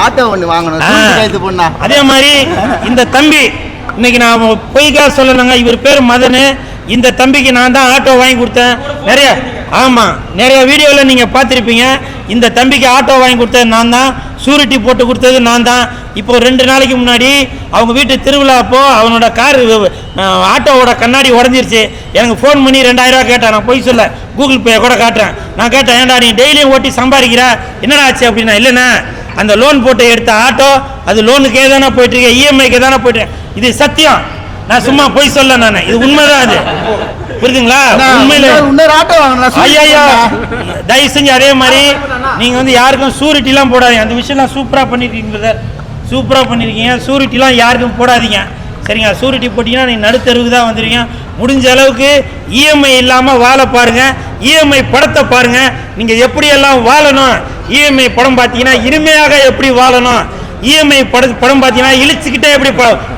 Auto ஒன்று வாங்கணும். அதே மாதிரி இந்த தம்பி இன்னைக்கு நான் பொய்க்கா சொல்லலைங்க, இவர் பேர் மதனு. இந்த தம்பிக்கு நான் தான் ஆட்டோ வாங்கி கொடுத்தேன். நிறைய வீடியோவில் நீங்கள் பார்த்துருப்பீங்க. இந்த தம்பிக்கு ஆட்டோ வாங்கி கொடுத்தது நான் தான், சூரிட்டி போட்டு கொடுத்தது நான் தான். இப்போ 2 நாளைக்கு முன்னாடி அவங்க வீட்டு திருவிழா அப்போ அவனோட கார் ஆட்டோவோட கண்ணாடி உடஞ்சிருச்சு. எனக்கு ஃபோன் பண்ணி 2000 ரூபா கேட்டேன். நான் போய் சொல்ல, கூகுள் பே கூட காட்டுறேன். நான் கேட்டேன், ஏன்டா நீ டெய்லியும் ஓட்டி சம்பாதிக்கிற, என்னடா ஆச்சு அப்படின்னா, இல்லைண்ணா அந்த லோன் போட்டு எடுத்த ஆட்டோ அது லோனுக்கே தானே போயிட்டு இருக்கேன், இஎம்ஐக்கு தானே போயிட்டு. இது சத்தியம், நான் சும்மா போய் சொல்ல, நான் இது உண்மைதான். அது புரியுதுங்களா? உண்மையில ஐயா தயவு செஞ்சு அதே மாதிரி நீங்க வந்து யாருக்கும் சூரிட்டிலாம் போடாதீங்க. அந்த விஷயம்லாம் சூப்பரா பண்ணிருக்கீங்க பிரதர், சூப்பரா பண்ணிருக்கீங்க. சூரிட்டிலாம் யாருக்கும் போடாதீங்க, சரிங்க? சூரிட்டி போட்டீங்கன்னா நீங்க நடுத்தருவுக்கு தான் வந்துருக்கீங்க. முடிஞ்ச அளவுக்கு இஎம்ஐ இல்லாம வாழ பாருங்க. இஎம்ஐ படத்தை பாருங்க, நீங்க எப்படியெல்லாம் வாழணும். இஎம்ஐ படம் பார்த்தீங்கன்னா இனிமையாக எப்படி வாழணும், இஎம்ஐ படம் பார்த்தீங்கன்னா இழிச்சுக்கிட்டே எப்படி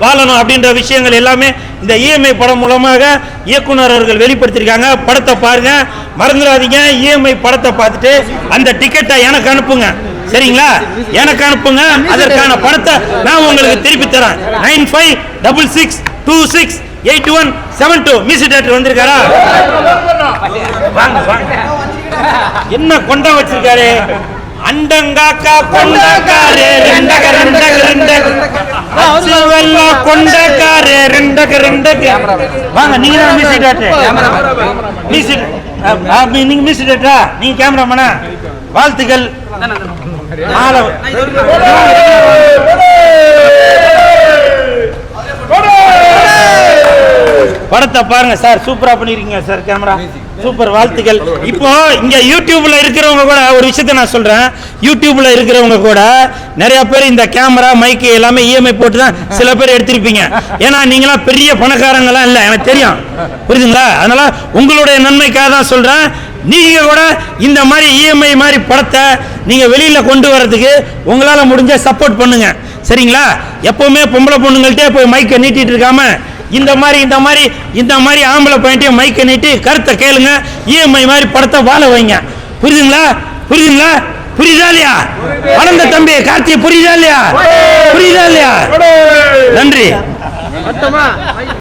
வாழணும் அப்படின்ற விஷயங்கள் எல்லாமே இந்த இஎம்ஐ படம் மூலமாக இயக்குனர் அவர்கள் வெளிப்படுத்தியிருக்காங்க. படத்தை பாருங்க, மறந்துடாதீங்க. இஎம்ஐ படத்தை பார்த்துட்டு அந்த டிக்கெட்டை எனக்கு அனுப்புங்க, சரிங்களா? எனக்கு அனுப்புங்க, அதற்கான படத்தை நான் உங்களுக்கு திருப்பி தரேன். 9566268172 மியூசிக் டைரக்டர் வந்திருக்காரா? வாங்க வாங்க. என்ன கொண்டா வச்சிருக்காரு? அண்டங்காக்கா கொண்டக்காரே ரெண்டக ரெண்டக ரெண்டக அச்சுவெல்லா கொண்டக்காரே ரெண்டக ரெண்டக. வாங்க, நீங்க தான் மியூசிக் டைரக்டர். நீங்க மியூசிக் டைரக்டரா? நீங்க கேமராமேனா? வாழ்த்துக்கள். படத்தை பாருங்க சார், சூப்பரா பண்ணிருக்கீங்க சார். கேமரா சூப்பர், வாழ்த்துக்கள். இப்போ இங்க யூடியூப்ல இருக்கிறவங்க கூட ஒரு விஷயத்த நான் சொல்றேன். யூடியூப்ல இருக்கிறவங்க கூட நிறைய பேர் இந்த கேமரா மைக்கு எல்லாமே இஎம்ஐ போட்டு தான் சில பேர் எடுத்திருப்பீங்க. ஏன்னா நீங்களாம் பெரிய பணக்காரங்களாம் இல்லை, எனக்கு தெரியும், புரியுதுங்களா? அதனால உங்களுடைய நன்மைக்காக தான் சொல்றேன். நீங்க கூட இந்த மாதிரி இஎம்ஐ மாதிரி படத்தை நீங்க வெளியில கொண்டு வரதுக்கு உங்களால முடிஞ்ச சப்போர்ட் பண்ணுங்க, சரிங்களா? எப்பவுமே பொம்பளை பொண்ணுங்கள்ட்டே போய் மைக்கை நீட்டிட்டு இருக்காம இந்த மாதிரி ஆம்பளை பையன்ட்டையும் மைக்கை நீட்டி கருத்தை கேளுங்க. இஎம்ஐ மாதிரி படத்தை வாழ வைங்க, புரியுதுங்களா? புரியுதா இல்லையா? வளர்ந்த தம்பி கார்த்தி, புரியுதா இல்லையா? நன்றி.